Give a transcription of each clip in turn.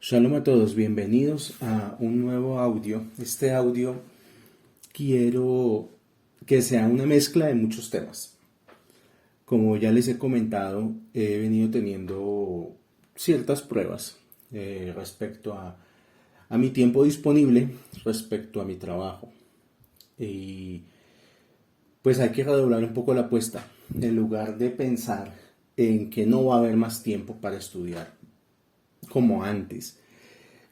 Shalom a todos, bienvenidos a un nuevo audio. Este audio quiero que sea una mezcla de muchos temas. Como ya les he comentado, he venido teniendo ciertas pruebas respecto a mi tiempo disponible, respecto a mi trabajo. Y pues hay que redoblar un poco la apuesta. En lugar de pensar en que no va a haber más tiempo para estudiar como antes,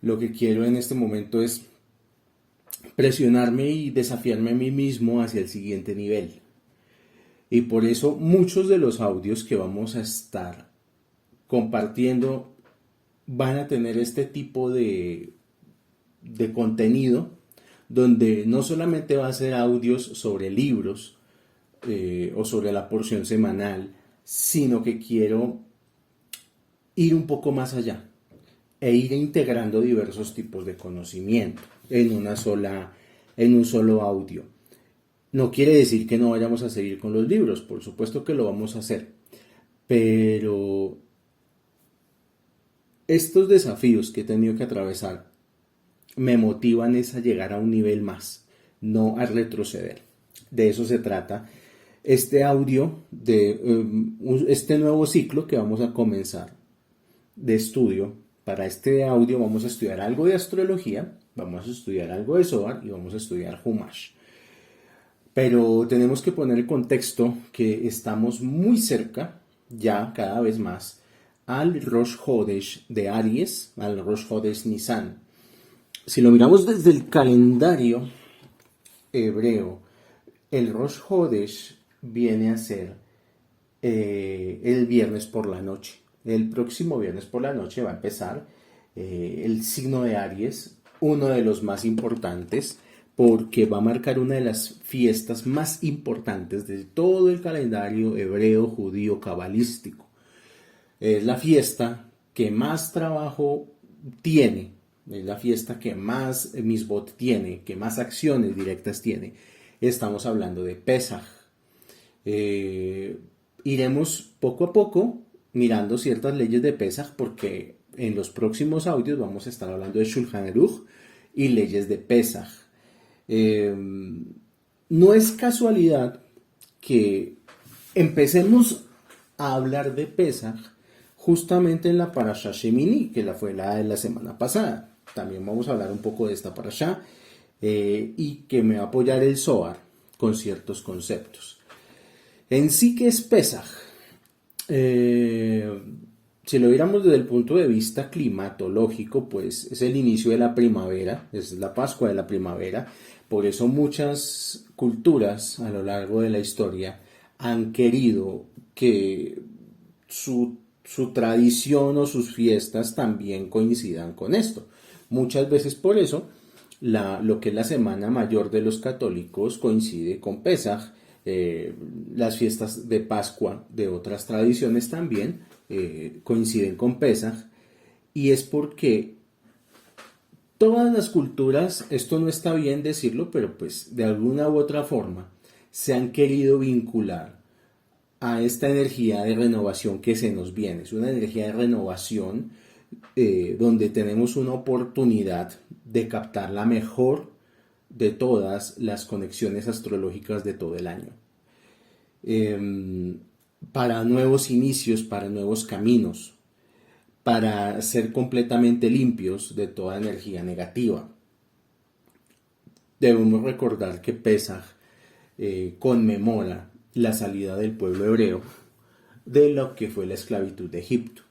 lo que quiero en este momento es presionarme y desafiarme a mí mismo hacia el siguiente nivel. Y por eso muchos de los audios que vamos a estar compartiendo van a tener este tipo de contenido, donde no solamente va a ser audios sobre libros o sobre la porción semanal, sino que quiero ir un poco más allá e ir integrando diversos tipos de conocimiento en un solo audio. No quiere decir que no vayamos a seguir con los libros, por supuesto que lo vamos a hacer, pero estos desafíos que he tenido que atravesar me motivan es a llegar a un nivel más, no a retroceder. De eso se trata este audio este nuevo ciclo que vamos a comenzar de estudio. Para este audio vamos a estudiar algo de astrología, vamos a estudiar algo de Zohar y vamos a estudiar Humash. Pero tenemos que poner el contexto que estamos muy cerca, ya cada vez más, al Rosh Hodesh de Aries, al Rosh Hodesh Nisan. Si lo miramos desde el calendario hebreo, el Rosh Hodesh viene a ser el viernes por la noche. El próximo viernes por la noche va a empezar el signo de Aries, uno de los más importantes, porque va a marcar una de las fiestas más importantes de todo el calendario hebreo, judío, cabalístico. Es la fiesta que más trabajo tiene, es la fiesta que más misbot tiene, que más acciones directas tiene. Estamos hablando de Pesaj. Iremos poco a poco mirando ciertas leyes de Pesaj, porque en los próximos audios vamos a estar hablando de Shulchan Aruch y leyes de Pesaj. No es casualidad que empecemos a hablar de Pesaj justamente en la Parashá Shemini, que fue la de la semana pasada. También vamos a hablar un poco de esta Parashá y que me va a apoyar el Zohar con ciertos conceptos. En sí, ¿qué es Pesaj? Si lo viéramos desde el punto de vista climatológico, pues es el inicio de la primavera, es la Pascua de la primavera. Por eso muchas culturas a lo largo de la historia han querido que su tradición o sus fiestas también coincidan con esto. Muchas veces por eso lo que es la Semana Mayor de los católicos coincide con Pesaj. Las fiestas de Pascua de otras tradiciones también coinciden con Pesaj, y es porque todas las culturas, esto no está bien decirlo, pero pues de alguna u otra forma se han querido vincular a esta energía de renovación que se nos viene. Es una energía de renovación donde tenemos una oportunidad de captar la mejor de todas las conexiones astrológicas de todo el año. Para nuevos inicios, para nuevos caminos, para ser completamente limpios de toda energía negativa. Debemos recordar que Pesaj conmemora la salida del pueblo hebreo de lo que fue la esclavitud de Egipto.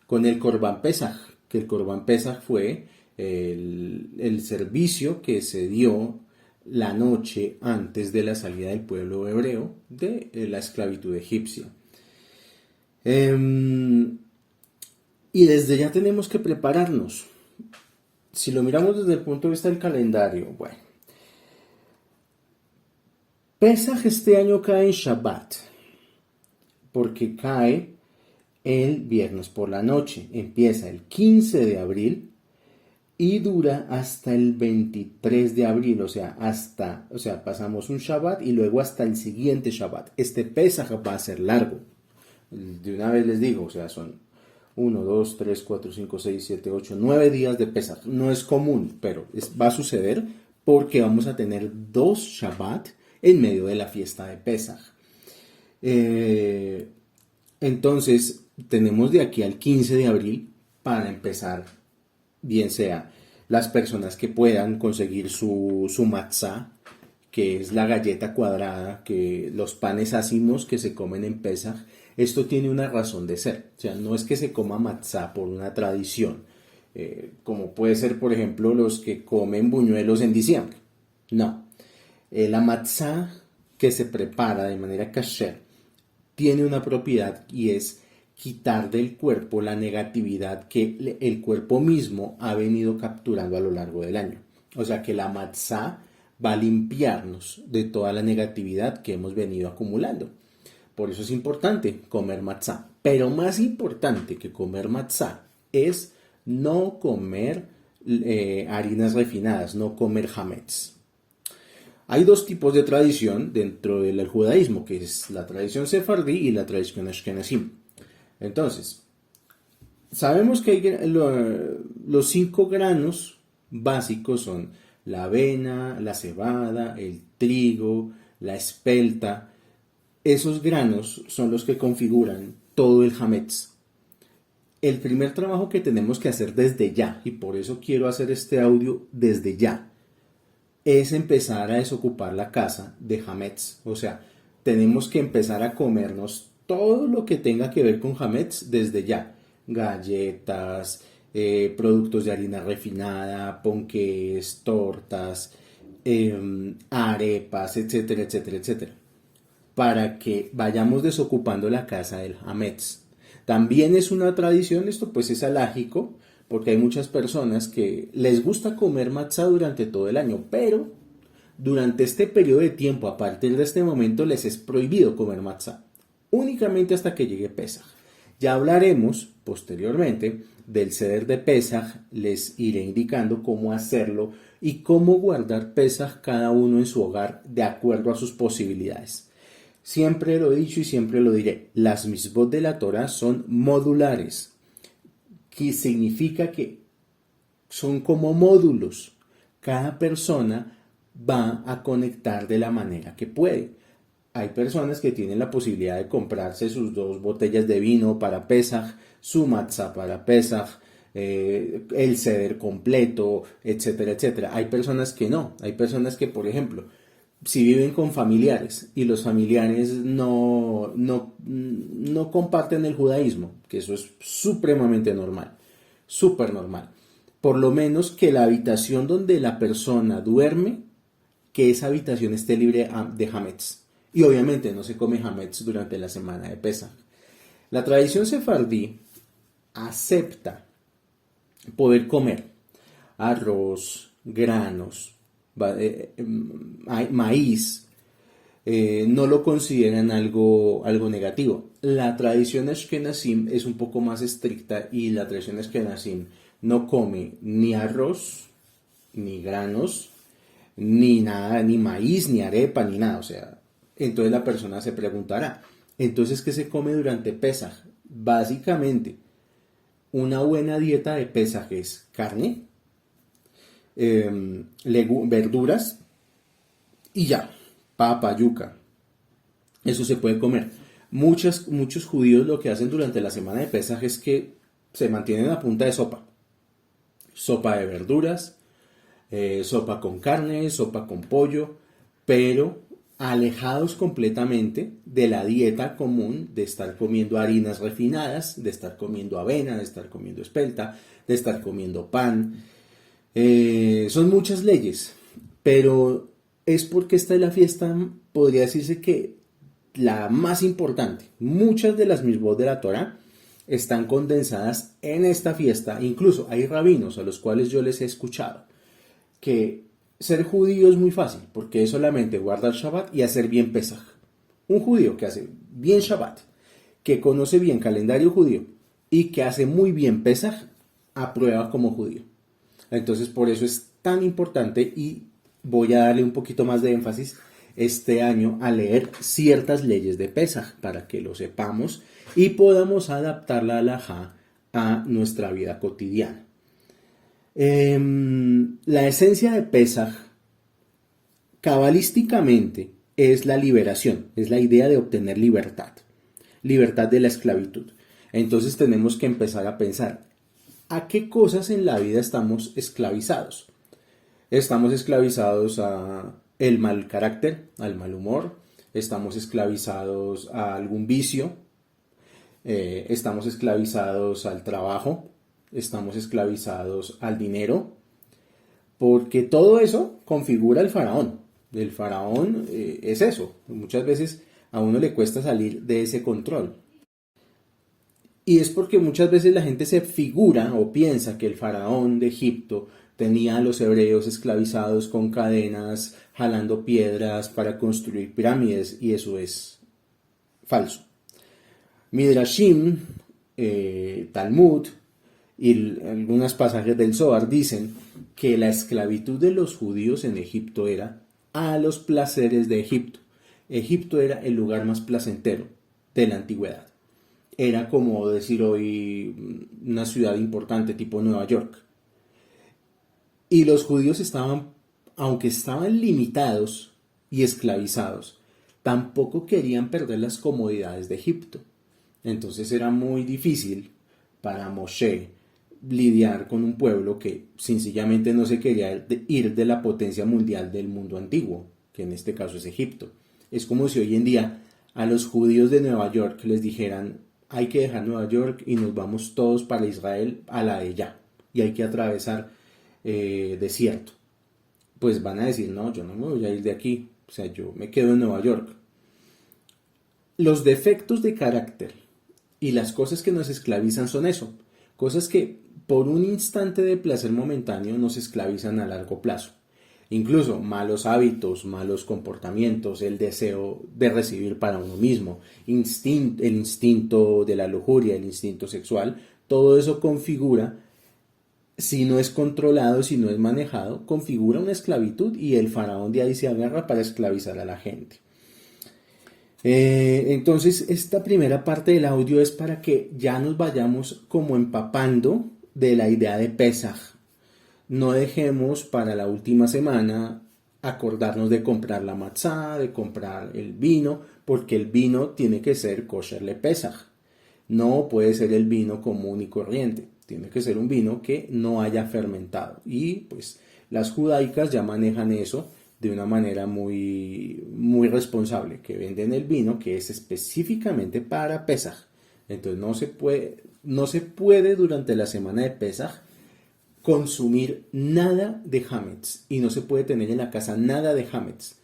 Con el Corban Pesaj, que el Corban Pesaj fue el servicio que se dio la noche antes de la salida del pueblo hebreo de la esclavitud egipcia. Y desde ya tenemos que prepararnos. Si lo miramos desde el punto de vista del calendario, bueno, Pesaj este año cae en Shabbat, porque cae el viernes por la noche. Empieza el 15 de abril y dura hasta el 23 de abril, o sea, pasamos un Shabbat y luego hasta el siguiente Shabbat. Este Pesaj va a ser largo, de una vez les digo, o sea, son 1, 2, 3, 4, 5, 6, 7, 8, 9 días de Pesaj. No es común, pero va a suceder porque vamos a tener 2 Shabbat en medio de la fiesta de Pesaj. Entonces, tenemos de aquí al 15 de abril para empezar, bien sea las personas que puedan conseguir su matzá, que es la galleta cuadrada, que los panes ácimos que se comen en Pesaj. Esto tiene una razón de ser, o sea, no es que se coma matzá por una tradición, como puede ser, por ejemplo, los que comen buñuelos en diciembre. No, la matzá que se prepara de manera kasher tiene una propiedad y es quitar del cuerpo la negatividad que el cuerpo mismo ha venido capturando a lo largo del año. O sea que la matzá va a limpiarnos de toda la negatividad que hemos venido acumulando. Por eso es importante comer matzá. Pero más importante que comer matzá es no comer harinas refinadas, no comer hametz. Hay 2 tipos de tradición dentro del judaísmo, que es la tradición sefardí y la tradición ashkenazim. Entonces, sabemos que hay los 5 granos básicos son la avena, la cebada, el trigo, la espelta. Esos granos son los que configuran todo el hametz. El primer trabajo que tenemos que hacer desde ya, y por eso quiero hacer este audio desde ya, es empezar a desocupar la casa de hametz. O sea, tenemos que empezar a comernos todo lo que tenga que ver con hametz desde ya. Galletas, productos de harina refinada, ponqués, tortas, arepas, etcétera, etcétera, etcétera. Para que vayamos desocupando la casa del hametz. También es una tradición, esto pues es alágico, porque hay muchas personas que les gusta comer matzá durante todo el año, pero durante este periodo de tiempo, a partir de este momento, les es prohibido comer matzá, únicamente hasta que llegue Pesaj. Ya hablaremos posteriormente del Seder de Pesaj, les iré indicando cómo hacerlo y cómo guardar Pesaj cada uno en su hogar de acuerdo a sus posibilidades. Siempre lo he dicho y siempre lo diré, las mitzvot de la Torah son modulares, que significa que son como módulos. Cada persona va a conectar de la manera que puede. Hay personas que tienen la posibilidad de comprarse sus 2 botellas de vino para Pesaj, su matzá para Pesaj, el ceder completo, etcétera, etcétera. Hay personas que no. Hay personas que, por ejemplo, si viven con familiares y los familiares no comparten el judaísmo, que eso es supremamente normal, súper normal. Por lo menos que la habitación donde la persona duerme, que esa habitación esté libre de hametz. Y obviamente no se come hametz durante la semana de Pesaj. La tradición sefardí acepta poder comer arroz, granos, maíz, no lo consideran algo negativo. La tradición ashkenazim es un poco más estricta y la tradición ashkenazim no come ni arroz, ni granos, ni nada, ni maíz, ni arepa, ni nada. O sea, entonces la persona se preguntará, entonces, ¿qué se come durante Pesaj? Básicamente, una buena dieta de Pesaj es carne, verduras y ya, papa, yuca. Eso se puede comer. Muchos judíos lo que hacen durante la semana de Pesaj es que se mantienen a punta de sopa. Sopa de verduras, sopa con carne, sopa con pollo, pero alejados completamente de la dieta común de estar comiendo harinas refinadas, de estar comiendo avena, de estar comiendo espelta, de estar comiendo pan. Son muchas leyes, pero es porque esta es la fiesta, podría decirse que la más importante. Muchas de las mitzvot de la Torah están condensadas en esta fiesta. Incluso hay rabinos a los cuales yo les he escuchado que ser judío es muy fácil, porque es solamente guardar Shabbat y hacer bien Pesaj. Un judío que hace bien Shabbat, que conoce bien calendario judío y que hace muy bien Pesaj, aprueba como judío. Entonces por eso es tan importante y voy a darle un poquito más de énfasis este año a leer ciertas leyes de Pesaj para que lo sepamos y podamos adaptar la halajá a nuestra vida cotidiana. La esencia de Pesaj, cabalísticamente, es la liberación, es la idea de obtener libertad, libertad de la esclavitud. Entonces tenemos que empezar a pensar, ¿a qué cosas en la vida estamos esclavizados? Estamos esclavizados a el mal carácter, al mal humor, estamos esclavizados a algún vicio, estamos esclavizados al trabajo, estamos esclavizados al dinero, porque todo eso configura el faraón. El faraón es eso. Muchas veces a uno le cuesta salir de ese control. Y es porque muchas veces la gente se figura o piensa que el faraón de Egipto tenía a los hebreos esclavizados con cadenas, jalando piedras para construir pirámides, y eso es falso. Midrashim, Talmud y algunos pasajes del Zohar dicen que la esclavitud de los judíos en Egipto era a los placeres de Egipto. Egipto era el lugar más placentero de la antigüedad. Era como decir hoy una ciudad importante tipo Nueva York. Y los judíos estaban, aunque estaban limitados y esclavizados, tampoco querían perder las comodidades de Egipto. Entonces era muy difícil para Moshe lidiar con un pueblo que sencillamente no se quería ir de la potencia mundial del mundo antiguo, que en este caso es Egipto. Es como si hoy en día a los judíos de Nueva York les dijeran, hay que dejar Nueva York y nos vamos todos para Israel a la de ya, y hay que atravesar desierto. Pues van a decir, no, yo no me voy a ir de aquí, o sea, yo me quedo en Nueva York. Los defectos de carácter y las cosas que nos esclavizan son eso, cosas que por un instante de placer momentáneo nos esclavizan a largo plazo. Incluso malos hábitos, malos comportamientos, el deseo de recibir para uno mismo, el instinto de la lujuria, el instinto sexual, todo eso configura, si no es controlado, si no es manejado, configura una esclavitud, y el faraón de ahí se agarra para esclavizar a la gente. Entonces, esta primera parte del audio es para que ya nos vayamos como empapando de la idea de Pesaj. No dejemos para la última semana acordarnos de comprar la matzá, de comprar el vino, porque el vino tiene que ser kosher le Pesaj. No puede ser el vino común y corriente. Tiene que ser un vino que no haya fermentado. Y pues las judaicas ya manejan eso de una manera muy, muy responsable, que venden el vino que es específicamente para Pesaj. Entonces no se puede durante la semana de Pesaj consumir nada de hametz, y no se puede tener en la casa nada de hametz.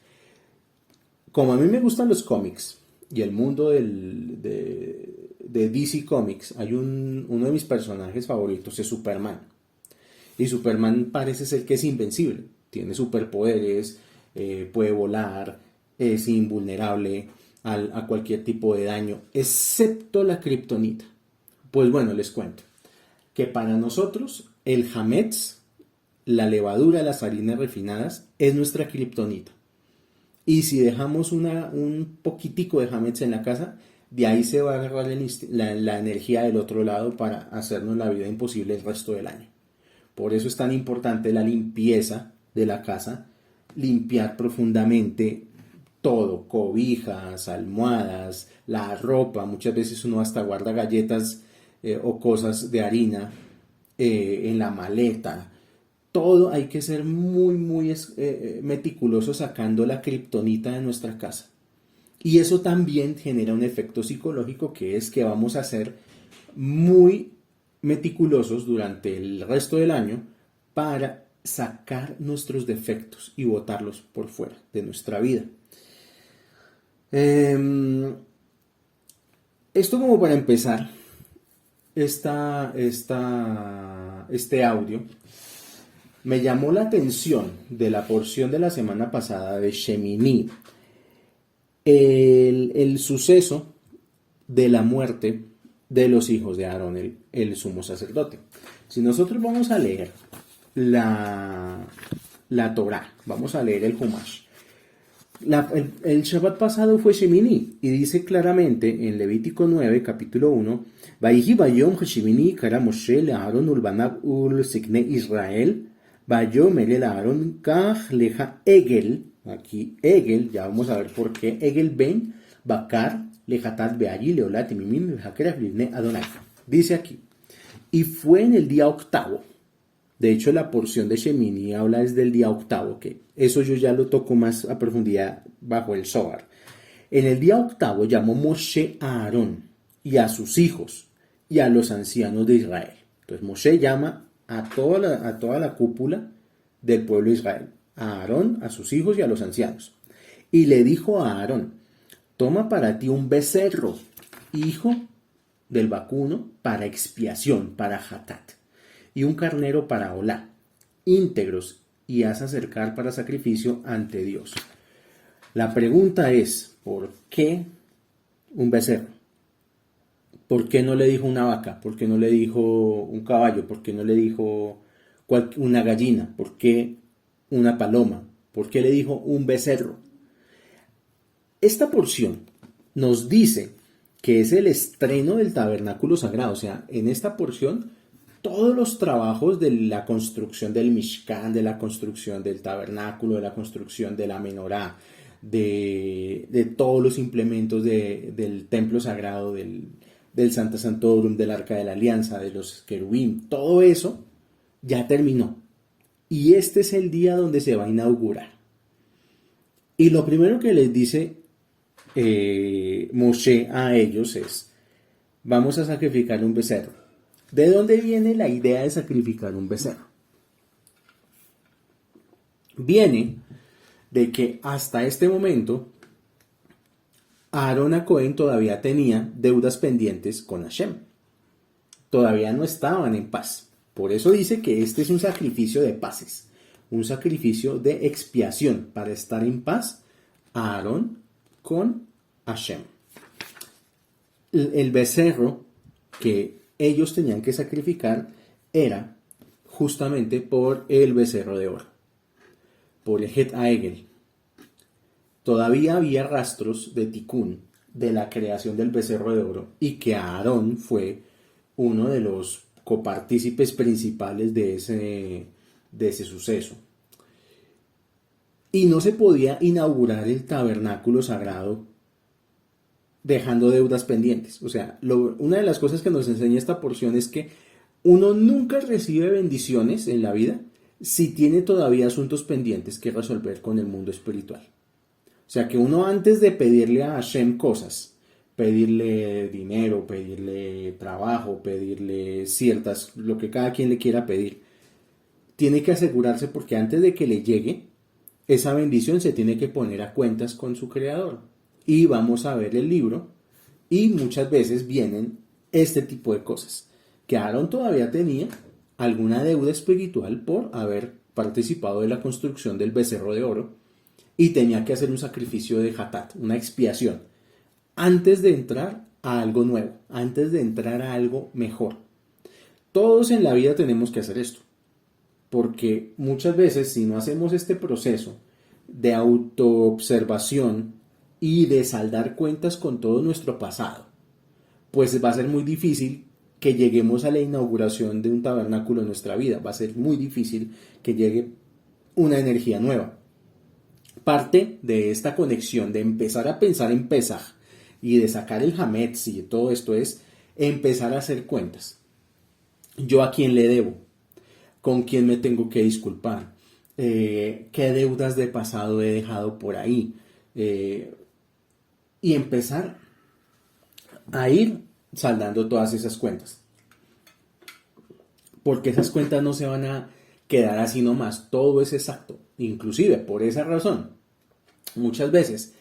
Como a mí me gustan los cómics y el mundo de DC Comics, hay uno de mis personajes favoritos es Superman. Y Superman parece ser que es invencible, tiene superpoderes, puede volar, es invulnerable a cualquier tipo de daño, excepto la kriptonita. Pues bueno, les cuento que para nosotros el hametz, la levadura de las harinas refinadas, es nuestra kriptonita. Y si dejamos un poquitico de hametz en la casa, de ahí se va a agarrar la energía del otro lado para hacernos la vida imposible el resto del año. Por eso es tan importante la limpieza de la casa, limpiar profundamente todo, cobijas, almohadas, la ropa. Muchas veces uno hasta guarda galletas o cosas de harina en la maleta. Todo hay que ser muy, muy meticuloso sacando la kriptonita de nuestra casa. Y eso también genera un efecto psicológico, que es que vamos a ser muy meticulosos durante el resto del año para sacar nuestros defectos y botarlos por fuera de nuestra vida. Esto como para empezar este audio. Me llamó la atención de la porción de la semana pasada de Shemini, el suceso de la muerte de los hijos de Aarón, el sumo sacerdote. Si nosotros vamos a leer la Torá, vamos a leer el Humash, El Shabbat pasado fue Shemini y dice claramente en Levítico 9, capítulo 1, Vayhi bayom Shemini kara Moshe le'Aaron ulbanav ulsikne Israel, bayom el Aaron kach leja Egel, aquí Egel, ya vamos a ver por qué, Egel ben Bakar lejatat be'ali leolat mimim lejakeraf livne Adonai. Dice aquí, y fue en el día octavo. De hecho, la porción de Shemini habla desde el día octavo, que eso yo ya lo toco más a profundidad bajo el Zohar. En el día octavo llamó Moshe a Aarón y a sus hijos y a los ancianos de Israel. Entonces Moshe llama a toda la cúpula del pueblo de Israel, a Aarón, a sus hijos y a los ancianos. Y le dijo a Aarón, toma para ti un becerro, hijo del vacuno, para expiación, para hatat, y un carnero para olá, íntegros, y haz acercar para sacrificio ante Dios. La pregunta es, ¿por qué un becerro? ¿Por qué no le dijo una vaca? ¿Por qué no le dijo un caballo? ¿Por qué no le dijo una gallina? ¿Por qué una paloma? ¿Por qué le dijo un becerro? Esta porción nos dice que es el estreno del tabernáculo sagrado. O sea, en esta porción todos los trabajos de la construcción del Mishkan, de la construcción del tabernáculo, de la construcción de la menorá, de todos los implementos del templo sagrado, del Santa Santorum, del Arca de la Alianza, de los querubín, todo eso ya terminó. Y este es el día donde se va a inaugurar. Y lo primero que les dice Moshe a ellos es, vamos a sacrificar un becerro. ¿De dónde viene la idea de sacrificar un becerro? Viene de que hasta este momento Aarón a Cohen todavía tenía deudas pendientes con Hashem. Todavía no estaban en paz. Por eso dice que este es un sacrificio de paces, un sacrificio de expiación para estar en paz Aarón con Hashem. El becerro que ellos tenían que sacrificar era justamente por el becerro de oro, por el Het Aegel. Todavía había rastros de Tikkun, de la creación del becerro de oro, y que Aarón fue uno de los copartícipes principales de ese suceso. Y no se podía inaugurar el tabernáculo sagrado dejando deudas pendientes. O sea, una de las cosas que nos enseña esta porción es que uno nunca recibe bendiciones en la vida si tiene todavía asuntos pendientes que resolver con el mundo espiritual. O sea, que uno antes de pedirle a Hashem cosas, pedirle dinero, pedirle trabajo, pedirle lo que cada quien le quiera pedir, tiene que asegurarse, porque antes de que le llegue esa bendición se tiene que poner a cuentas con su creador. Y vamos a ver el libro y muchas veces vienen este tipo de cosas. Que Aarón todavía tenía alguna deuda espiritual por haber participado de la construcción del becerro de oro y tenía que hacer un sacrificio de hatat, una expiación, antes de entrar a algo nuevo, antes de entrar a algo mejor. Todos en la vida tenemos que hacer esto, porque muchas veces si no hacemos este proceso de autoobservación y de saldar cuentas con todo nuestro pasado, pues va a ser muy difícil que lleguemos a la inauguración de un tabernáculo en nuestra vida. Va a ser muy difícil que llegue una energía nueva. Parte de esta conexión de empezar a pensar en Pesaj y de sacar el Hametz y todo esto es empezar a hacer cuentas. ¿Yo a quién le debo? ¿Con quién me tengo que disculpar? ¿Qué deudas de pasado he dejado por ahí? Y empezar a ir saldando todas esas cuentas. Porque esas cuentas no se van a quedar así nomás, todo es exacto. Inclusive, por esa razón, muchas veces,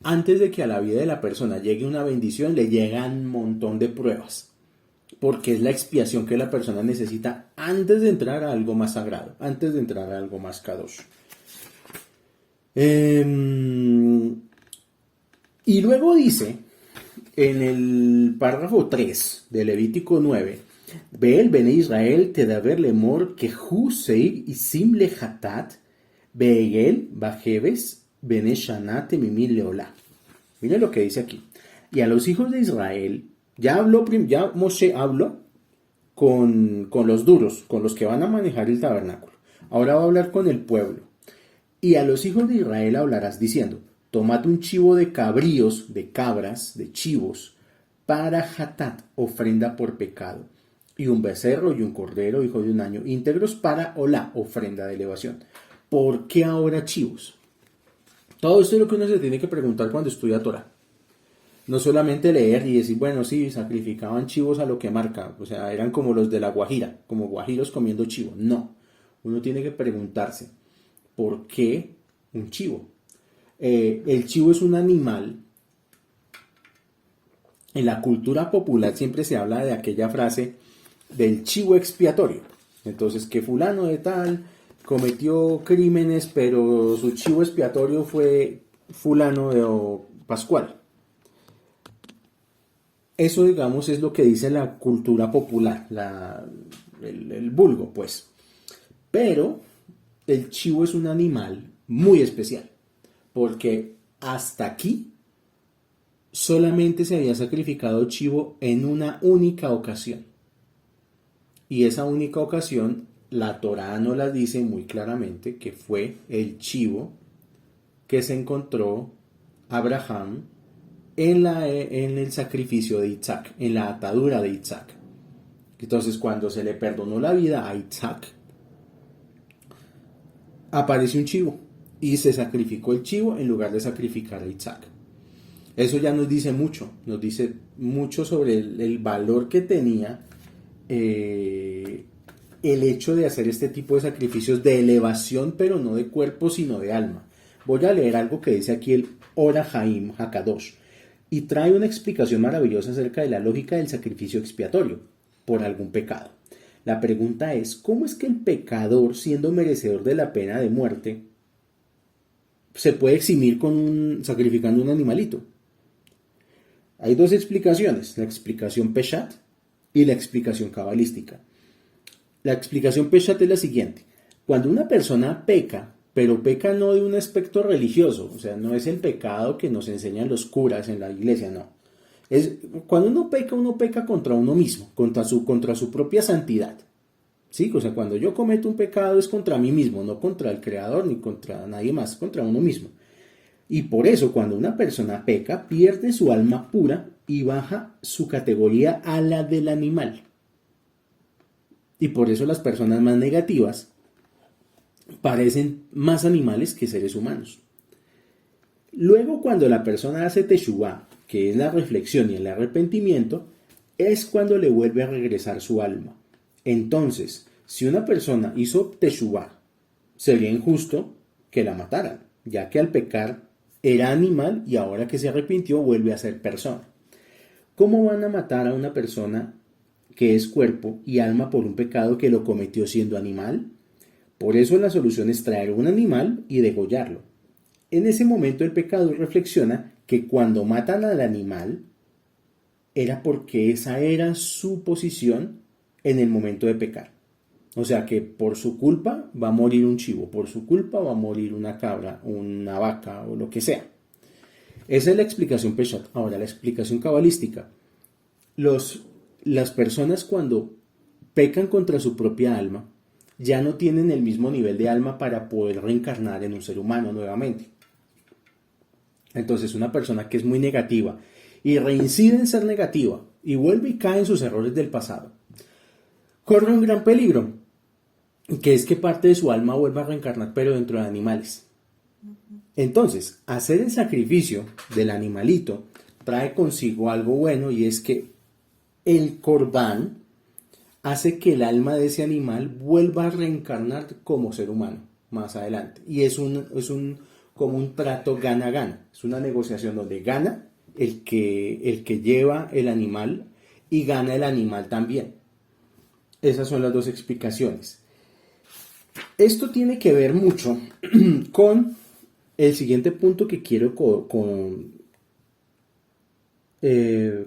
antes de que a la vida de la persona llegue una bendición, le llegan un montón de pruebas. Porque es la expiación que la persona necesita antes de entrar a algo más sagrado, antes de entrar a algo más kadosh. Y luego dice, en el párrafo 3 de Levítico 9, Ve el Bene Israel te daber lemor que hu seir y simle hatat, beegel, bajeves, Bene Shana Temimim Leolá. Miren lo que dice aquí. Y a los hijos de Israel, ya Moshe habló con los duros, con los que van a manejar el tabernáculo. Ahora va a hablar con el pueblo. Y a los hijos de Israel hablarás diciendo, tomad un chivo de cabríos, de cabras, de chivos, para Hatat, ofrenda por pecado, y un becerro y un cordero, hijo de un año, íntegros para Olá, ofrenda de elevación. ¿Por qué ahora chivos? Todo esto es lo que uno se tiene que preguntar cuando estudia Torah. No solamente leer y decir, bueno, sí, sacrificaban chivos a lo que marca, o sea, eran como los de la Guajira, como guajiros comiendo chivo. No, uno tiene que preguntarse, ¿por qué un chivo? El chivo es un animal. En la cultura popular siempre se habla de aquella frase del chivo expiatorio. Entonces, que fulano de tal cometió crímenes, pero su chivo expiatorio fue fulano de Pascual. Eso, digamos, es lo que dice la cultura popular, el vulgo, pues. Pero el chivo es un animal muy especial, porque hasta aquí solamente se había sacrificado chivo en una única ocasión. Y esa única ocasión, la Torá nos la dice muy claramente, que fue el chivo que se encontró Abraham en el sacrificio de Isaac, en la atadura de Isaac. Entonces, cuando se le perdonó la vida a Isaac, aparece un chivo y se sacrificó el chivo en lugar de sacrificar a Isaac. Eso ya nos dice mucho sobre el valor que tenía el hecho de hacer este tipo de sacrificios de elevación, pero no de cuerpo, sino de alma. Voy a leer algo que dice aquí el Ora Haim Hakadosh, y trae una explicación maravillosa acerca de la lógica del sacrificio expiatorio por algún pecado. La pregunta es, ¿cómo es que el pecador, siendo merecedor de la pena de muerte, se puede eximir sacrificando un animalito? Hay dos explicaciones, la explicación Peshat y la explicación cabalística. La explicación Peshat es la siguiente. Cuando una persona peca, pero peca no de un aspecto religioso, o sea, no es el pecado que nos enseñan los curas en la iglesia, no. Cuando uno peca contra uno mismo, contra su propia santidad. ¿Sí? O sea, cuando yo cometo un pecado es contra mí mismo, no contra el Creador ni contra nadie más, contra uno mismo. Y por eso cuando una persona peca, pierde su alma pura y baja su categoría a la del animal. Y por eso las personas más negativas parecen más animales que seres humanos. Luego, cuando la persona hace teshuvá, que es la reflexión y el arrepentimiento, es cuando le vuelve a regresar su alma. Entonces, si una persona hizo teshuvá, sería injusto que la mataran, ya que al pecar era animal y ahora que se arrepintió vuelve a ser persona. ¿Cómo van a matar a una persona que es cuerpo y alma por un pecado que lo cometió siendo animal? Por eso la solución es traer un animal y degollarlo. En ese momento el pecador reflexiona que cuando matan al animal era porque esa era su posición en el momento de pecar. O sea que por su culpa va a morir un chivo, por su culpa va a morir una cabra, una vaca o lo que sea. Esa es la explicación Peshat. Ahora, la explicación cabalística. Las personas cuando pecan contra su propia alma, ya no tienen el mismo nivel de alma para poder reencarnar en un ser humano nuevamente. Entonces, una persona que es muy negativa y reincide en ser negativa y vuelve y cae en sus errores del pasado, corre un gran peligro, que es que parte de su alma vuelva a reencarnar, pero dentro de animales. Entonces, hacer el sacrificio del animalito trae consigo algo bueno, y es que el corbán hace que el alma de ese animal vuelva a reencarnar como ser humano más adelante. Y es como un trato gana-gana. Es una negociación donde gana el que lleva el animal y gana el animal también. Esas son las dos explicaciones. Esto tiene que ver mucho con el siguiente punto que quiero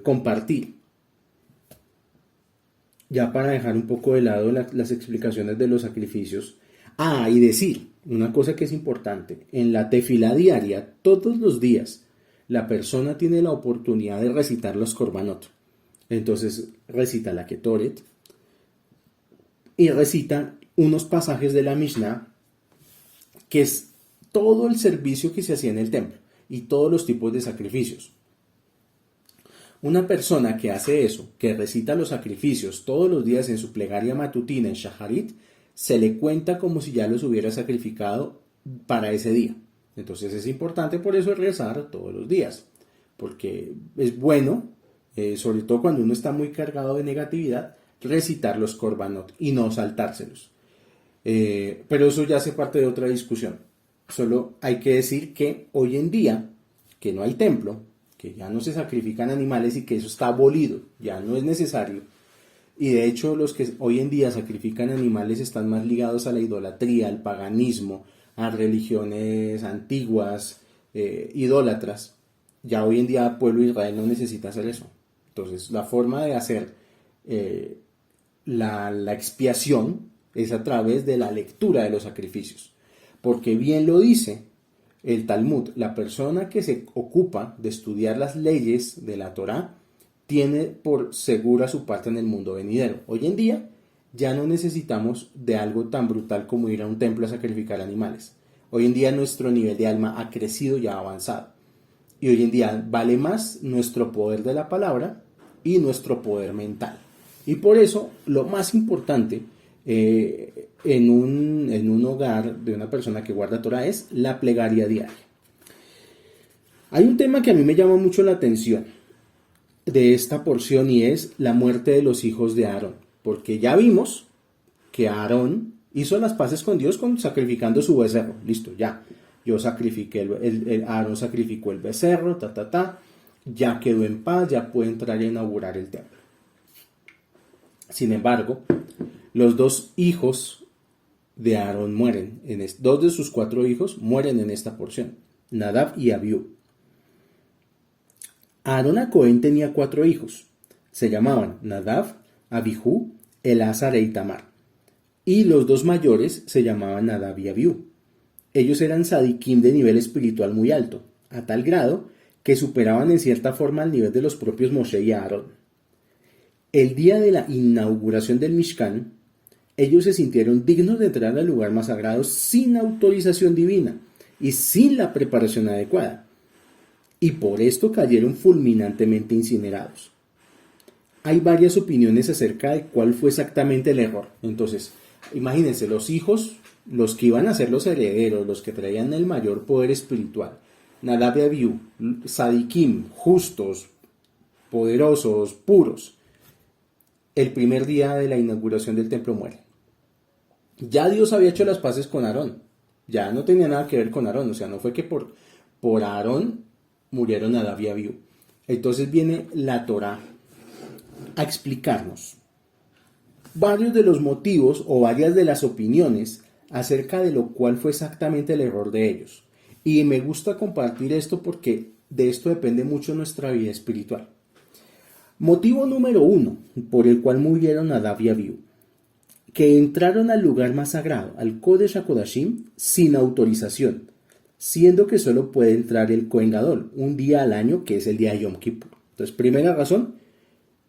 compartir. Ya para dejar un poco de lado las explicaciones de los sacrificios. Y decir una cosa que es importante, en la tefilá diaria, todos los días, la persona tiene la oportunidad de recitar los korbanot. Entonces recita la Ketoret y recita unos pasajes de la Mishnah, que es todo el servicio que se hacía en el templo y todos los tipos de sacrificios. Una persona que hace eso, que recita los sacrificios todos los días en su plegaria matutina en Shaharit, se le cuenta como si ya los hubiera sacrificado para ese día. Entonces es importante por eso rezar todos los días, porque es bueno, sobre todo cuando uno está muy cargado de negatividad, recitar los korbanot y no saltárselos. Pero eso ya hace parte de otra discusión. Solo hay que decir que hoy en día, que no hay templo, que ya no se sacrifican animales y que eso está abolido, ya no es necesario. Y de hecho los que hoy en día sacrifican animales están más ligados a la idolatría, al paganismo, a religiones antiguas, idólatras. Ya hoy en día el pueblo de Israel no necesita hacer eso. Entonces la forma de hacer la expiación es a través de la lectura de los sacrificios. Porque bien lo dice el Talmud, la persona que se ocupa de estudiar las leyes de la Torá tiene por segura su parte en el mundo venidero. Hoy en día ya no necesitamos de algo tan brutal como ir a un templo a sacrificar animales. Hoy en día nuestro nivel de alma ha crecido y ha avanzado. Y hoy en día vale más nuestro poder de la palabra y nuestro poder mental. Y por eso lo más importante en un hogar de una persona que guarda Torah es la plegaria diaria. Hay un tema que a mí me llama mucho la atención de esta porción y es la muerte de los hijos de Aarón, porque ya vimos que Aarón hizo las paces con Dios sacrificando su becerro. Listo, ya. Yo sacrifiqué, Aarón sacrificó el becerro, ya quedó en paz, ya puede entrar a inaugurar el templo. Sin embargo, los dos hijos de Aarón mueren, dos de sus 4 hijos mueren en esta porción, Nadab y Abiú. Aarón a Cohen tenía 4 hijos, se llamaban Nadab, Abijú, Elazar e Itamar, y los 2 mayores se llamaban Nadab y Abiú. Ellos eran sadiquim de nivel espiritual muy alto, a tal grado que superaban en cierta forma el nivel de los propios Moshe y Aarón. El día de la inauguración del Mishkan, ellos se sintieron dignos de entrar al lugar más sagrado sin autorización divina y sin la preparación adecuada, y por esto cayeron fulminantemente incinerados. Hay varias opiniones acerca de cuál fue exactamente el error. Entonces, imagínense, los hijos, los que iban a ser los herederos, los que traían el mayor poder espiritual, Nadab y Abiú, sadiquim, justos, poderosos, puros, el primer día de la inauguración del templo mueren. Ya Dios había hecho las paces con Aarón, ya no tenía nada que ver con Aarón, o sea, no fue que por Aarón murieron Nadab y Abiú. Entonces viene la Torá a explicarnos varios de los motivos o varias de las opiniones acerca de lo cual fue exactamente el error de ellos. Y me gusta compartir esto porque de esto depende mucho nuestra vida espiritual. Motivo número 1 por el cual murieron Nadab y Abiú, que entraron al lugar más sagrado, al Kodesh HaKodashim, sin autorización, siendo que solo puede entrar el Kohen Gadol un día al año, que es el día de Yom Kippur. Entonces, primera razón,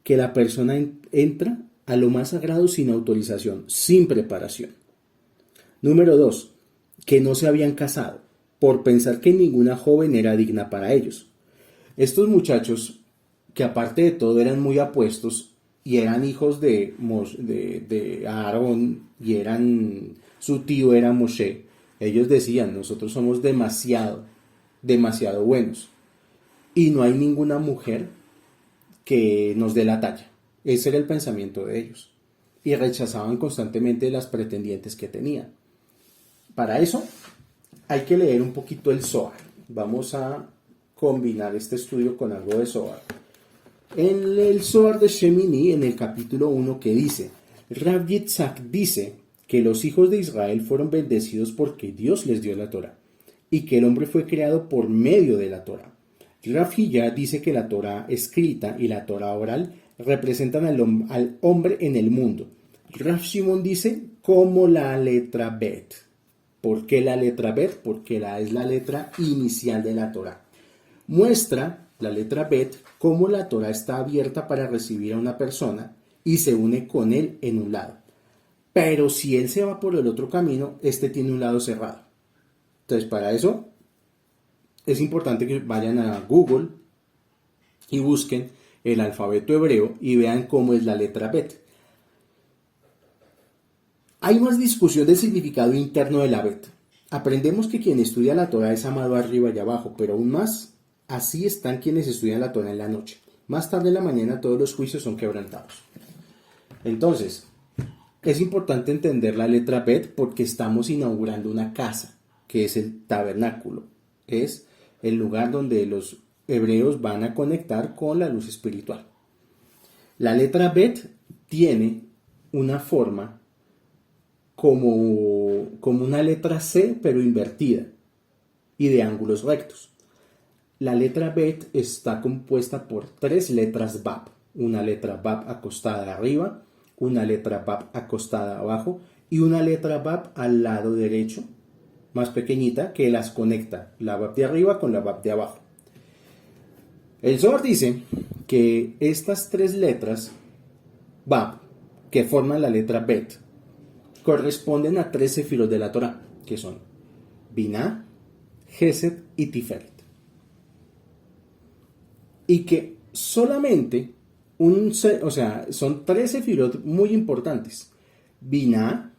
que la persona entra a lo más sagrado sin autorización, sin preparación. Número 2, que no se habían casado, por pensar que ninguna joven era digna para ellos. Estos muchachos, que aparte de todo eran muy apuestos y eran hijos de Aarón y su tío era Moshe, ellos decían, nosotros somos demasiado buenos y no hay ninguna mujer que nos dé la talla. Ese era el pensamiento de ellos y rechazaban constantemente las pretendientes que tenían. Para eso hay que leer un poquito el Zohar. Vamos a combinar este estudio con algo de Zohar. En el Zohar de Shemini, en el capítulo 1, que dice, Rav Yitzhak dice que los hijos de Israel fueron bendecidos porque Dios les dio la Torá y que el hombre fue creado por medio de la Torá. Rav Hillá dice que la Torá escrita y la Torá oral representan al hombre en el mundo. Rav Shimon dice como la letra Bet. ¿Por qué la letra Bet? Porque es la letra inicial de la Torá. Muestra la letra Bet cómo la Torá está abierta para recibir a una persona y se une con él en un lado. Pero si él se va por el otro camino, este tiene un lado cerrado. Entonces, para eso es importante que vayan a Google y busquen el alfabeto hebreo y vean cómo es la letra Bet. Hay más discusión del significado interno de la Bet. Aprendemos que quien estudia la Torah es amado arriba y abajo, pero aún más, así están quienes estudian la Torah en la noche. Más tarde en la mañana todos los juicios son quebrantados. Entonces, es importante entender la letra Bet porque estamos inaugurando una casa, que es el tabernáculo. Es el lugar donde los hebreos van a conectar con la luz espiritual. La letra Bet tiene una forma como una letra C, pero invertida y de ángulos rectos. La letra Bet está compuesta por 3 letras Bab. Una letra Bab acostada arriba, una letra Bab acostada abajo y una letra Bab al lado derecho, más pequeñita, que las conecta la Bab de arriba con la Bab de abajo. El Zohar dice que estas 3 letras Bab, que forman la letra Bet, corresponden a 3 sefirot de la Torah, que son Binah, Gesed y Tiferet. Y que solamente son 3 sefirot muy importantes: Binah,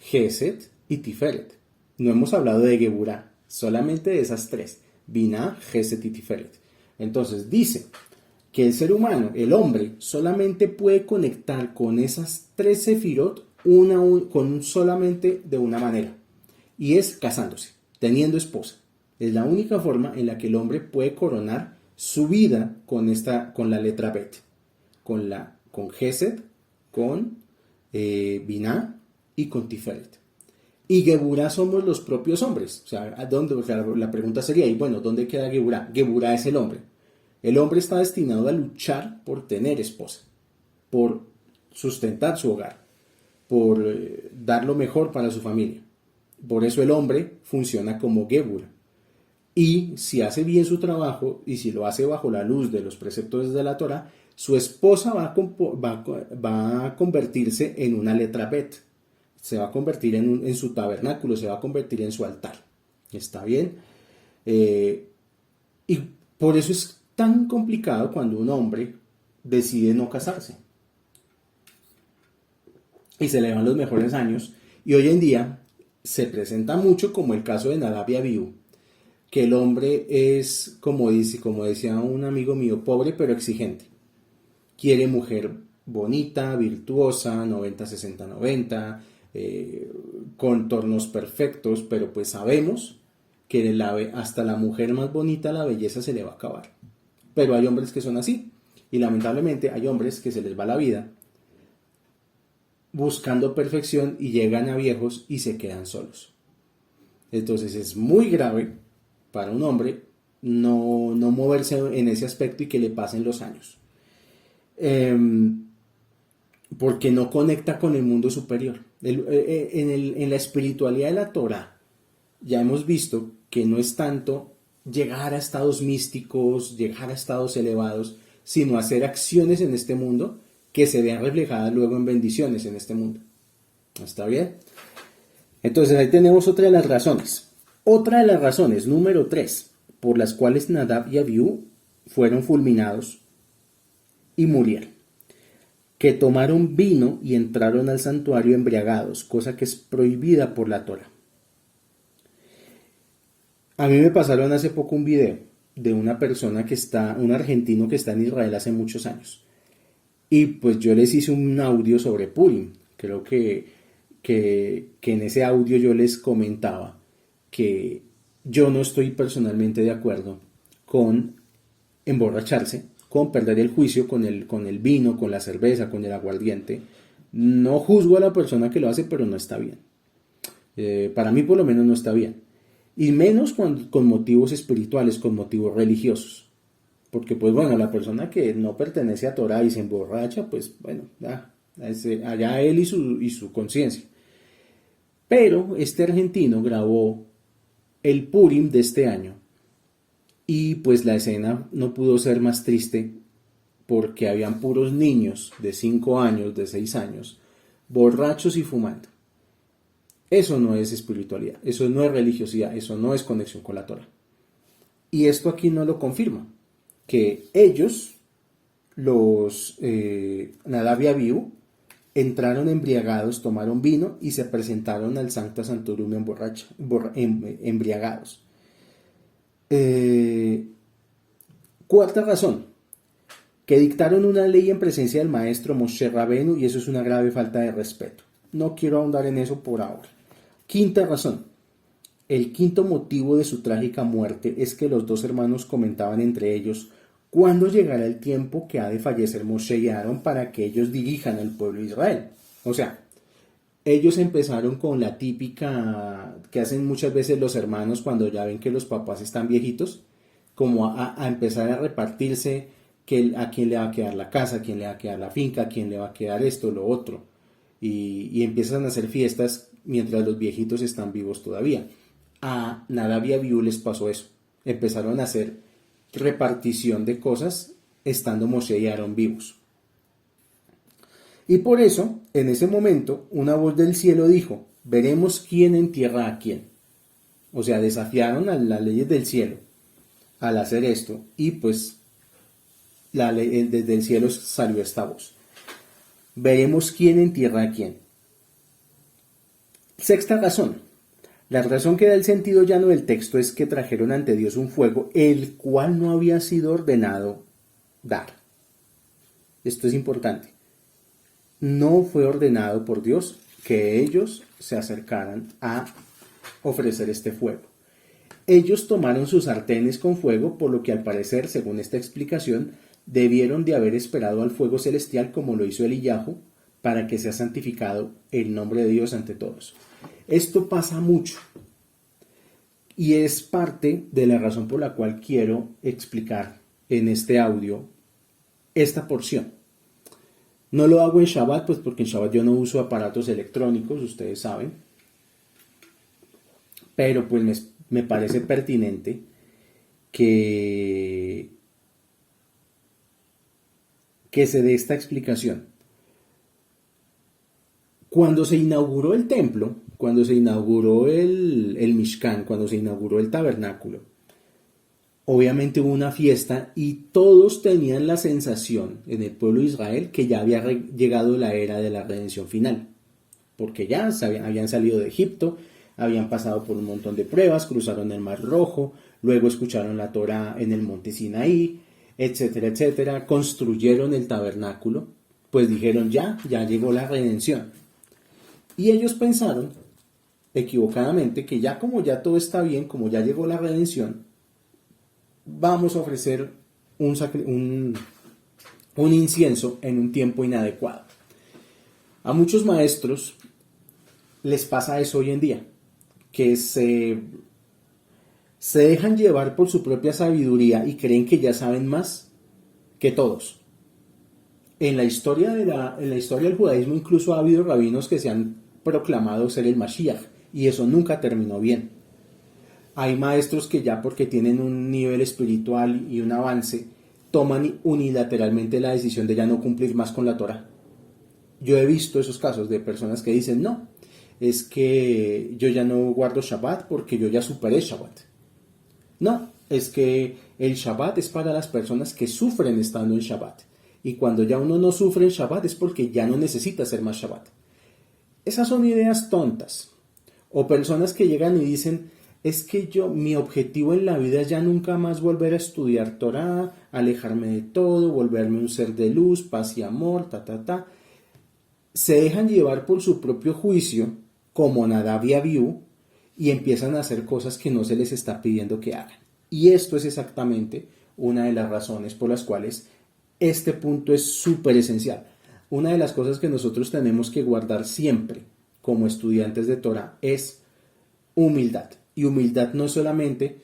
Gesed y Tiferet. No hemos hablado de Geburah, solamente de esas 3: Binah, Gesed y Tiferet. Entonces dice que el ser humano, el hombre, solamente puede conectar con esas 3 sefirot solamente de una manera, y es casándose, teniendo esposa. Es la única forma en la que el hombre puede coronar su vida con la letra Bet, con Gesed, con Binah y con Tiferet. Y Geburah somos los propios hombres. O sea, la pregunta sería, y bueno, ¿dónde queda Geburah? Geburah es el hombre. El hombre está destinado a luchar por tener esposa, por sustentar su hogar, por dar lo mejor para su familia. Por eso el hombre funciona como Geburah. Y si hace bien su trabajo y si lo hace bajo la luz de los preceptos de la Torah, su esposa va a convertirse en una letra Bet. Se va a convertir en su tabernáculo, se va a convertir en su altar. ¿Está bien? Y por eso es tan complicado cuando un hombre decide no casarse. Y se le van los mejores años. Y hoy en día se presenta mucho como el caso de Nadab y Abiú, que el hombre es, como decía un amigo mío, pobre pero exigente. Quiere mujer bonita, virtuosa, 90-60-90, contornos perfectos, pero pues sabemos que hasta la mujer más bonita la belleza se le va a acabar. Pero hay hombres que son así, y lamentablemente hay hombres que se les va la vida buscando perfección y llegan a viejos y se quedan solos. Entonces es muy grave para un hombre no moverse en ese aspecto y que le pasen los años. Porque no conecta con el mundo superior. En la espiritualidad de la Torah ya hemos visto que no es tanto llegar a estados místicos, llegar a estados elevados, sino hacer acciones en este mundo que se vean reflejadas luego en bendiciones en este mundo. ¿Está bien? Entonces ahí tenemos otra de las razones. Otra de las razones, número 3, por las cuales Nadab y Abiú fueron fulminados y murieron: que tomaron vino y entraron al santuario embriagados, cosa que es prohibida por la Torah. A mí me pasaron hace poco un video de una persona un argentino que está en Israel hace muchos años. Y pues yo les hice un audio sobre Purim. Creo que en ese audio yo les comentaba que yo no estoy personalmente de acuerdo con emborracharse, con perder el juicio con el vino, con la cerveza, con el aguardiente. No juzgo a la persona que lo hace, pero no está bien. Para mí por lo menos no está bien. Y menos con motivos espirituales, con motivos religiosos. Porque pues bueno, la persona que no pertenece a Torah y se emborracha, pues bueno, allá él y su conciencia. Pero este argentino grabó el Purim de este año y pues la escena no pudo ser más triste porque habían puros niños de 5 años, de 6 años, borrachos y fumando. Eso no es espiritualidad, eso no es religiosidad, eso no es conexión con la Torah. Y esto aquí no lo confirma, que ellos, los Nadab y Abiú, entraron embriagados, tomaron vino y se presentaron al Sancta Sanctorum embriagados. Cuarta razón, que dictaron una ley en presencia del maestro Moshe Rabenu y eso es una grave falta de respeto. No quiero ahondar en eso por ahora. Quinta razón, el quinto motivo de su trágica muerte es que los dos hermanos comentaban entre ellos cuándo llegará el tiempo que ha de fallecer Moshe y Aarón para que ellos dirijan al pueblo de Israel. O sea, ellos empezaron con la típica que hacen muchas veces los hermanos cuando ya ven que los papás están viejitos, como a empezar a repartirse a quién le va a quedar la casa, a quién le va a quedar la finca, a quién le va a quedar esto, lo otro. Y empiezan a hacer fiestas mientras los viejitos están vivos todavía. A Nadab y Abiú les pasó eso. Empezaron a hacer repartición de cosas estando Moshe y Aarón vivos. Y por eso, en ese momento, una voz del cielo dijo, veremos quién entierra a quién. O sea, desafiaron a las leyes del cielo al hacer esto y pues desde el cielo salió esta voz. Veremos quién entierra a quién. Sexta razón. La razón que da el sentido llano del texto es que trajeron ante Dios un fuego, el cual no había sido ordenado dar. Esto es importante. No fue ordenado por Dios que ellos se acercaran a ofrecer este fuego. Ellos tomaron sus sartenes con fuego, por lo que al parecer, según esta explicación, debieron de haber esperado al fuego celestial como lo hizo Eliyahu, para que sea santificado el nombre de Dios ante todos. Esto pasa mucho y es parte de la razón por la cual quiero explicar en este audio esta porción. No lo hago en Shabbat, pues porque en Shabbat yo no uso aparatos electrónicos, ustedes saben, pero pues me parece pertinente que se dé esta explicación. Cuando se inauguró el templo, cuando se inauguró el Mishkan, cuando se inauguró el tabernáculo, obviamente hubo una fiesta y todos tenían la sensación en el pueblo de Israel que ya había llegado la era de la redención final, porque ya habían salido de Egipto, habían pasado por un montón de pruebas, cruzaron el Mar Rojo, luego escucharon la Torá en el monte Sinaí, etcétera, etcétera, construyeron el tabernáculo, pues dijeron ya llegó la redención. Y ellos pensaron, equivocadamente, que ya como ya todo está bien, como ya llegó la redención, vamos a ofrecer un incienso en un tiempo inadecuado. A muchos maestros les pasa eso hoy en día, que se dejan llevar por su propia sabiduría y creen que ya saben más que todos. En la historia del judaísmo incluso ha habido rabinos que se han proclamado ser el Mashiach y eso nunca terminó bien. Hay maestros que ya porque tienen un nivel espiritual y un avance toman unilateralmente la decisión de ya no cumplir más con la Torah. Yo he visto esos casos de personas que dicen no, es que yo ya no guardo Shabbat porque yo ya superé Shabbat. No, es que el Shabbat es para las personas que sufren estando en Shabbat. Y cuando ya uno no sufre en Shabbat es porque ya no necesita hacer más Shabbat. Esas son ideas tontas. O personas que llegan y dicen, es que mi objetivo en la vida es ya nunca más volver a estudiar Torah, alejarme de todo, volverme un ser de luz, paz y amor, Se dejan llevar por su propio juicio, como Nadab y Abiú, y empiezan a hacer cosas que no se les está pidiendo que hagan. Y esto es exactamente una de las razones por las cuales este punto es súper esencial. Una de las cosas que nosotros tenemos que guardar siempre como estudiantes de Torah es humildad. Y humildad no es solamente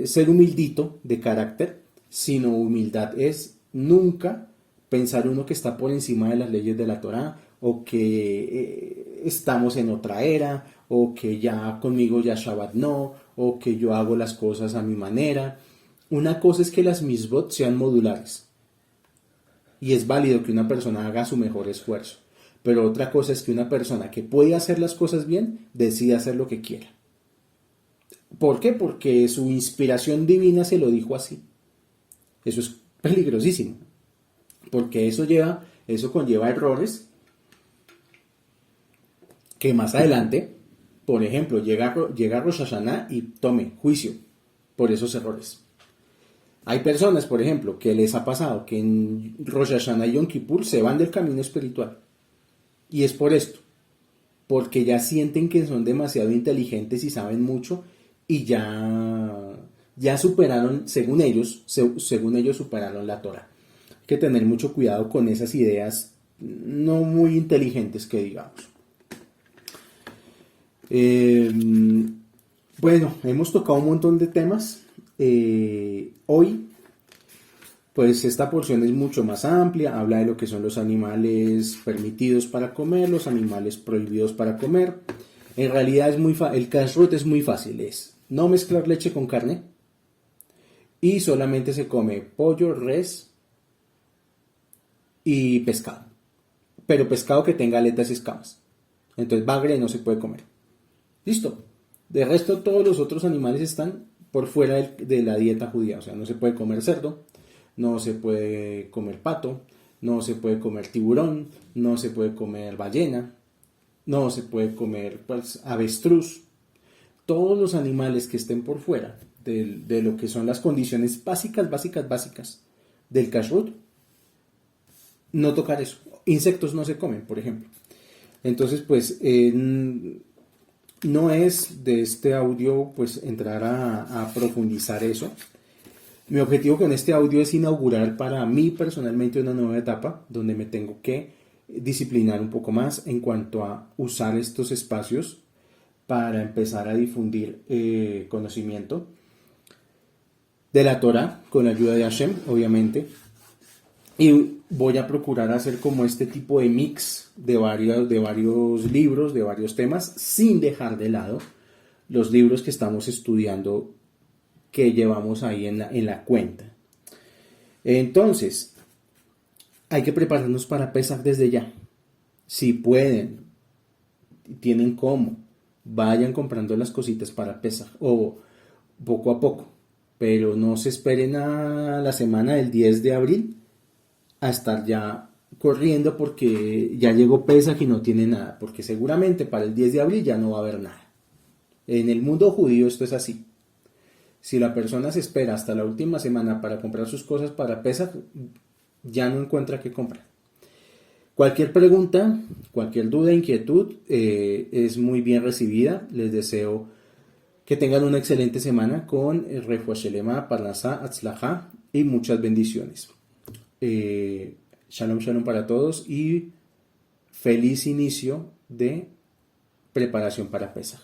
ser humildito de carácter, sino humildad es nunca pensar uno que está por encima de las leyes de la Torah o que estamos en otra era o que ya conmigo ya Shabbat no, o que yo hago las cosas a mi manera. Una cosa es que las misbot sean modulares, y es válido que una persona haga su mejor esfuerzo. Pero otra cosa es que una persona que puede hacer las cosas bien, decida hacer lo que quiera. ¿Por qué? Porque su inspiración divina se lo dijo así. Eso es peligrosísimo. Porque eso conlleva errores que más adelante, por ejemplo, llega Rosh Hashanah y tome juicio por esos errores. Hay personas, por ejemplo, que les ha pasado que en Rosh Hashanah y Yom Kippur se van del camino espiritual. Y es por esto, porque ya sienten que son demasiado inteligentes y saben mucho y ya superaron, según ellos superaron la Torah. Hay que tener mucho cuidado con esas ideas no muy inteligentes que digamos. Bueno, hemos tocado un montón de temas. Hoy, pues esta porción es mucho más amplia, habla de lo que son los animales permitidos para comer, los animales prohibidos para comer. En realidad el kashrut es muy fácil, es no mezclar leche con carne y solamente se come pollo, res y pescado, pero pescado que tenga aletas y escamas. Entonces bagre no se puede comer. Listo. De resto todos los otros animales están por fuera de la dieta judía, o sea, no se puede comer cerdo, no se puede comer pato, no se puede comer tiburón, no se puede comer ballena, no se puede comer avestruz. Todos los animales que estén por fuera de lo que son las condiciones básicas del kashrut, no tocar eso. Insectos no se comen, por ejemplo. Entonces, pues, no es de este audio pues entrar a profundizar eso. Mi objetivo con este audio es inaugurar para mí personalmente una nueva etapa donde me tengo que disciplinar un poco más en cuanto a usar estos espacios para empezar a difundir conocimiento de la Torah con la ayuda de Hashem, obviamente. Y voy a procurar hacer como este tipo de mix de varios libros, de varios temas, sin dejar de lado los libros que estamos estudiando, que llevamos ahí en la cuenta. Entonces, hay que prepararnos para Pesach desde ya. Si pueden, tienen cómo, vayan comprando las cositas para Pesach, o poco a poco, pero no se esperen a la semana del 10 de abril a estar ya corriendo porque ya llegó Pesach y no tiene nada, porque seguramente para el 10 de abril ya no va a haber nada. En el mundo judío esto es así. Si la persona se espera hasta la última semana para comprar sus cosas para Pesach, ya no encuentra qué comprar. Cualquier pregunta, cualquier duda, inquietud es muy bien recibida. Les deseo que tengan una excelente semana con Refuah Shelema, Parnasá, Atzlajá y muchas bendiciones. Shalom, shalom para todos y feliz inicio de preparación para Pesach.